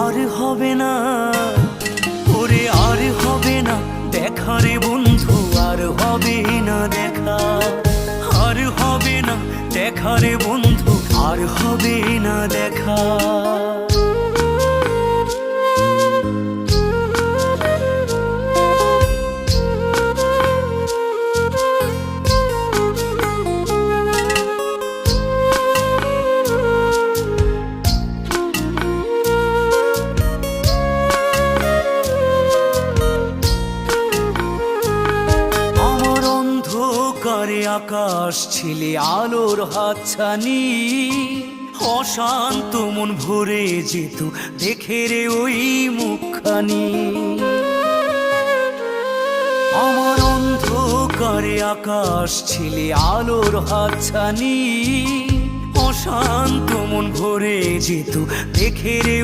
আর হবে না, ওরে আর হবে না দেখা রে বন্ধু, আর হবে না দেখা, আর হবে না দেখা রে বন্ধু, আর হবে না দেখা। অন্ধকারে আকাশ ছিলে আলোর হাতছানি, অশান্ত মন ভরে যেত দেখে রে ওই মুখখানি। আমার অন্ধকারে আকাশ ছিলে আলোর হাতছানি, অশান্ত মন ভরে যেত দেখে রে